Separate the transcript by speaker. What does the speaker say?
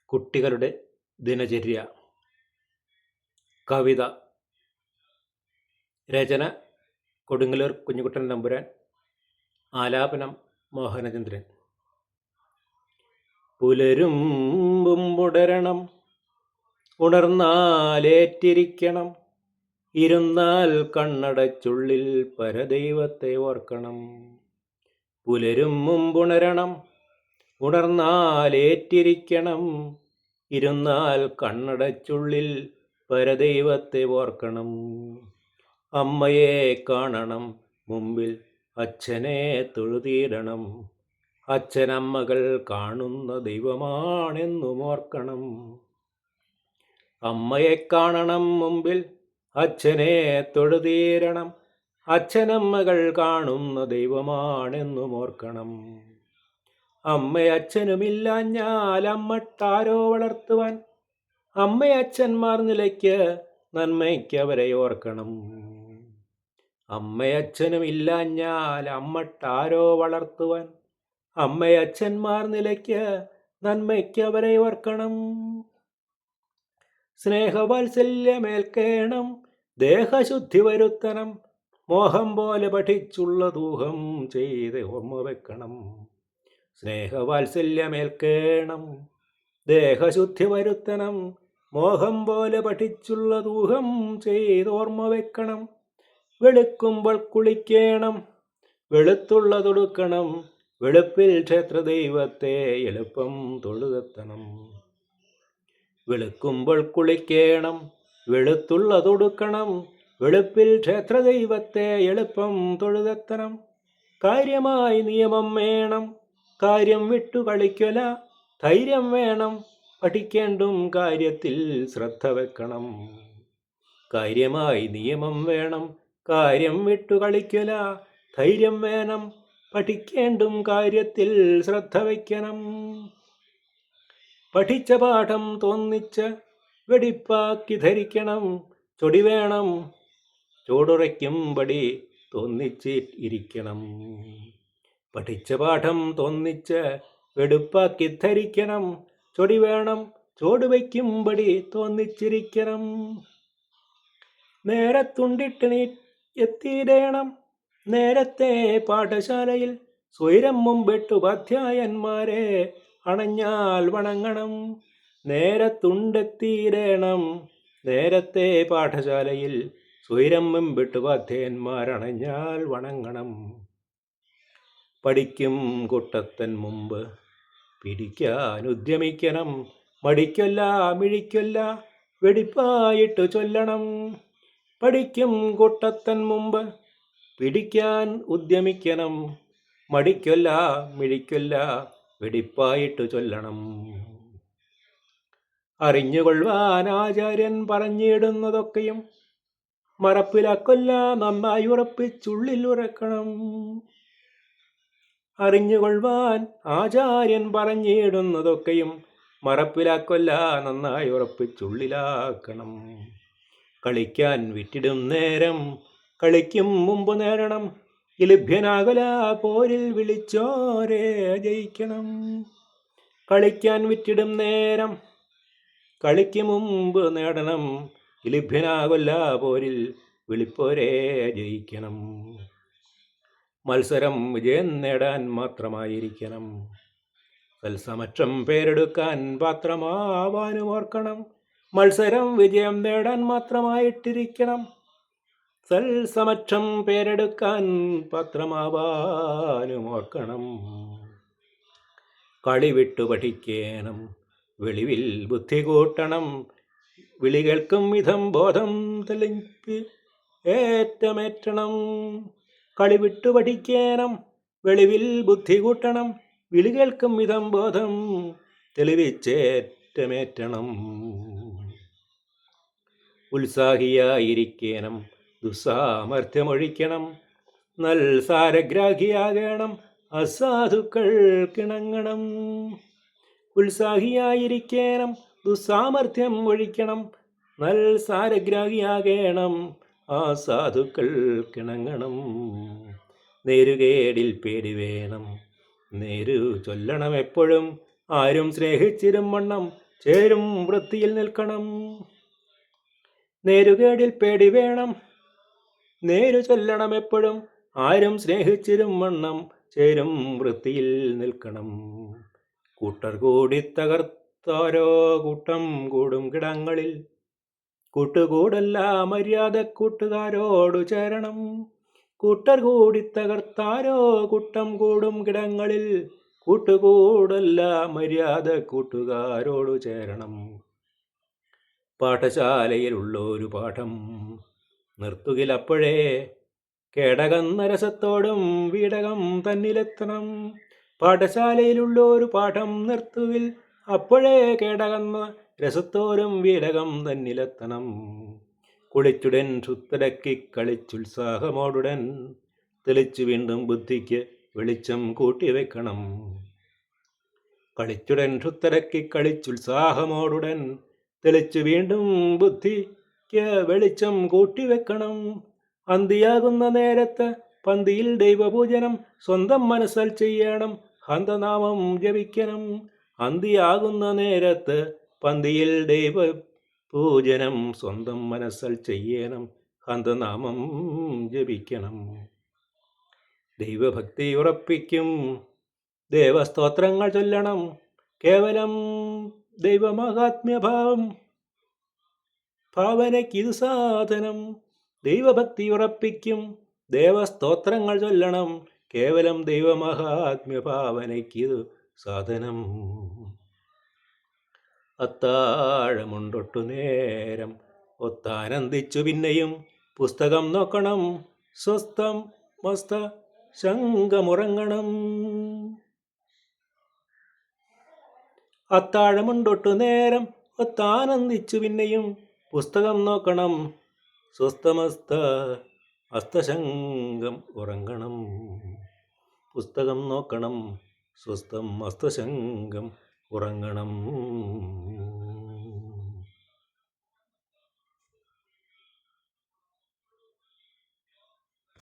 Speaker 1: കുട്ടികളുടെ ദിനചര്യ. കവിത. രചന കൊടുങ്ങല്ലൂർ കുഞ്ഞുകുട്ടൻ തമ്പുരാൻ. ആലാപനം മോഹനചന്ദ്രൻ. പുലരുമ്പുടരണം, ഉണർന്നാലേറ്റിരിക്കണം, ഇരുന്നാൽ കണ്ണടച്ചുള്ളിൽ പരദൈവത്തെ ഓർക്കണം. പുലരും മുമ്പുണരണം, ഉണർന്നാലേറ്റിരിക്കണം, ഇരുന്നാൽ കണ്ണടച്ചുള്ളിൽ പരദൈവത്തെ ഓർക്കണം. അമ്മയെ കാണണം മുമ്പിൽ, അച്ഛനെ തൊഴുതിയിടണം, അച്ഛനമ്മകൾ കാണുന്ന ദൈവമാണെന്നും ഓർക്കണം. അമ്മയെ കാണണം മുമ്പിൽ, അച്ഛനെ തൊഴുതീരണം, അച്ഛനമ്മകൾ കാണുന്ന ദൈവമാണെന്നും ഓർക്കണം. അമ്മയച്ഛനുമില്ലാഞ്ഞാൽ അമ്മട്ടാരോ വളർത്തുവാൻ, അമ്മയച്ഛന്മാർ നിലയ്ക്ക് നന്മയ്ക്ക് അവരെ ഓർക്കണം. അമ്മയച്ഛനുമില്ലാഞ്ഞാൽ അമ്മട്ടാരോ വളർത്തുവാൻ, അമ്മയച്ഛന്മാർ നിലയ്ക്ക് നന്മയ്ക്ക് അവരെ ഓർക്കണം. സ്നേഹവാത്സല്യമേൽക്കേണം, ദേഹശുദ്ധി വരുത്തണം, മോഹം പോലെ പഠിച്ചുള്ള ദൂഹം ചെയ്ത് ഓർമ്മ വെക്കണം. സ്നേഹവാത്സല്യമേൽക്കേണം, ദേഹശുദ്ധി വരുത്തണം, മോഹം പോലെ പഠിച്ചുള്ള ദൂഹം ചെയ്ത് ഓർമ്മ വെക്കണം. വെളുക്കുമ്പോൾ കുളിക്കേണം, വെളുത്തുള്ള തൊടുക്കണം, വെളുപ്പിൽ ക്ഷേത്രദൈവത്തെ എളുപ്പം തൊഴുതെത്തണം. വെളുക്കുമ്പോൾ കുളിക്കേണം, വെളുത്തുള്ള തൊടുക്കണം, വെളുപ്പിൽ ക്ഷേത്രദൈവത്തെ എളുപ്പം തൊഴുതെത്തണം. കാര്യമായി നിയമം വേണം, കാര്യം വിട്ടു കളിക്കൊല, ധൈര്യം വേണം, പഠിക്കേണ്ടും കാര്യത്തിൽ ശ്രദ്ധ വെക്കണം. കാര്യമായി നിയമം വേണം, കാര്യം വിട്ടു കളിക്കൊല, ധൈര്യം വേണം, പഠിക്കേണ്ടും കാര്യത്തിൽ ശ്രദ്ധ വയ്ക്കണം. പഠിച്ച പാഠം തോന്നിച്ച് വെടിപ്പാക്കി ധരിക്കണം, ചൊടി വേണം, ചോടുറയ്ക്കുംപടി തോന്നിച്ച് ഇരിക്കണം. പഠിച്ച പാഠം തോന്നിച്ച് വെടുപ്പാക്കി ധരിക്കണം, ചൊടി വേണം, ചോടുവയ്ക്കുംപടി തോന്നിച്ചിരിക്കണം. നേരത്തുണ്ടിട്ട് എത്തിയിടേണം, നേരത്തെ പാഠശാലയിൽ സ്വൈരം മുമ്പിട്ട് ഉപാധ്യായന്മാരെ അണഞ്ഞാൽ വണങ്ങണം. നേരത്തുണ്ടെത്തിയിടേണം, നേരത്തെ പാഠശാലയിൽ സ്വൈരം മുമ്പിട്ട് ഉപാധ്യായന്മാരണഞ്ഞാൽ വണങ്ങണം. പഠിക്കും കുട്ടത്തൻ മുമ്പ് പിടിക്കാൻ ഉദ്യമിക്കണം, മടിക്കൊല്ല മിഴിക്കൊല്ല വെടിപ്പായിട്ട് ചൊല്ലണം. പഠിക്കും കുട്ടത്തൻ മുമ്പ് പിടിക്കാൻ ഉദ്യമിക്കണം, മടിക്കൊല്ല മിഴിക്കൊല്ല വെടിപ്പായിട്ട് ചൊല്ലണം. അറിഞ്ഞുകൊള്ളുവാൻ ആചാര്യൻ പറഞ്ഞിടുന്നതൊക്കെയും മറപ്പിലാക്കൊല്ല, നന്നായി ഉറപ്പിച്ചുള്ളിൽ ഉറക്കണം. അറിഞ്ഞുകൊള്ളുവാൻ ആചാര്യൻ പറഞ്ഞിടുന്നതൊക്കെയും മറപ്പിലാക്കൊല്ല, നന്നായി ഉറപ്പിച്ചുള്ളിലാക്കണം. കളിക്കാൻ വിറ്റിടും നേരം കളിക്കും മുമ്പ് നേരണം, ലഭ്യനാകല പോരിൽ വിളിച്ചോരെ ജയിക്കണം. കളിക്കാൻ വിറ്റിടും നേരം കളിക്ക് മുമ്പ് നേടണം, ലഭ്യനാകല്ല പോരിൽ വിളിപ്പോരെ ജയിക്കണം. മത്സരം വിജയം നേടാൻ മാത്രമായിരിക്കണം, തൽസമക്ഷം പേരെടുക്കാൻ പാത്രമാവാനും ഓർക്കണം. മത്സരം വിജയം നേടാൻ മാത്രമായിട്ടിരിക്കണം, തൽസമക്ഷം പേരെടുക്കാൻ പാത്രമാവാനും ഓർക്കണം. കളി വിട്ടു പഠിക്കണം, വെളിവിൽ ബുദ്ധി കൂട്ടണം, വിളി കേൾക്കും വിധം ബോധം തെളിപ്പി ഏറ്റമേറ്റണം. കളി വിട്ടു പഠിക്കണം, വെളിവിൽ ബുദ്ധി കൂട്ടണം, വിളി കേൾക്കും വിധം ബോധം തെളിവിച്ചേറ്റമേറ്റണം. ഉത്സാഹിയായിരിക്കണം, ദുസ്സാമർഥ്യമൊഴിക്കണം, നൽ സാരഗ്രാഹിയാകണം, അസാധുക്കൾ കിണങ്ങണം. ഉത്സാഹിയായിരിക്കണം, ദുസ്സാമർഥ്യം ഒഴിക്കണം, നൽ സാരഗ്രാഹിയാകണം, ആ സാധുക്കൾ കിണങ്ങണം. നേരുകേടിൽ പേടി വേണം, നേരു ചൊല്ലണം എപ്പോഴും, ആരും സ്നേഹിച്ചിരും വണ്ണം ചേരും വൃത്തിയിൽ നിൽക്കണം. നേരുകേടിൽ പേടി വേണം, നേരു ചൊല്ലണം എപ്പോഴും. ആരും സ്നേഹിച്ചിരും വണ്ണം ചേരും വൃത്തിയിൽ നിൽക്കണം. കൂട്ടർ കൂടി തകർത്താരോ കൂട്ടം കൂടും കിടങ്ങളിൽ. കൂട്ടുകൂടല്ല മര്യാദ കൂട്ടുകാരോടു ചേരണം. കൂട്ടർ കൂടി തകർത്താരോ കൂട്ടം കൂടും കിടങ്ങളിൽ. കൂട്ടുകൂടല്ല മര്യാദ കൂട്ടുകാരോടു ചേരണം. പാഠശാലയിലുള്ളൊരു പാഠം നിർത്തുകിലപ്പോഴേ കേടകന്ന രസത്തോടും വീടകം തന്നിലെത്തണം. പാഠശാലയിലുള്ളൊരു പാഠം നിർത്തുകിൽ അപ്പോഴേ കേടകന്ന രസത്തോടും വീടകം തന്നിലെത്തണം. കുളിച്ചുടൻ സുത്തടക്കി കളിച്ചുത്സാഹമോടുടൻ തെളിച്ചു വീണ്ടും ബുദ്ധിക്ക് വെളിച്ചം കൂട്ടിവെക്കണം. കളിച്ചുടൻ സുത്തടക്കി കളിച്ചുത്സാഹമോടുടൻ തെളിച്ചു വീണ്ടും ബുദ്ധിക്ക് വെളിച്ചം കൂട്ടിവെക്കണം. അന്തിയാകുന്ന നേരത്ത് പന്തിയിൽ ദൈവപൂജനം സ്വന്തം മനസ്സാൽ ചെയ്യണം, ഹന്തനാമം ജപിക്കണം. അന്തിയാകുന്ന നേരത്ത് പന്തിയിൽ ദൈവപൂജനം സ്വന്തം മനസ്സാൽ ചെയ്യണം, ഹന്തനാമം ജപിക്കണം. ദൈവഭക്തി ഉറപ്പിക്കും ദേവസ്തോത്രങ്ങൾ ചൊല്ലണം, കേവലം ദൈവമഹാത്മ്യഭാവം ഭാവനയ്ക്കിതു സാധനം. ദൈവഭക്തി ഉറപ്പിക്കും ദേവസ്തോത്രങ്ങൾ ചൊല്ലണം, കേവലം ദൈവമഹാത്മ്യഭാവനയ്ക്കിതു സാധനം. അത്താഴമുണ്ടൊട്ടു നേരം ഒത്താനന്ദിച്ചു പിന്നെയും പുസ്തകം നോക്കണം, സ്വസ്ഥം മസ്ത ശങ്കമുറങ്ങണം. അത്താഴമുണ്ടൊട്ടു നേരം ഒത്താനന്ദിച്ചു പിന്നെയും പുസ്തകം നോക്കണം, സ്വസ്ഥമസ്ത അസ്തശങ്കം ഉറങ്ങണം. പുസ്തകം നോക്കണം, സ്വസ്ഥം അസ്തശങ്കം ഉറങ്ങണം.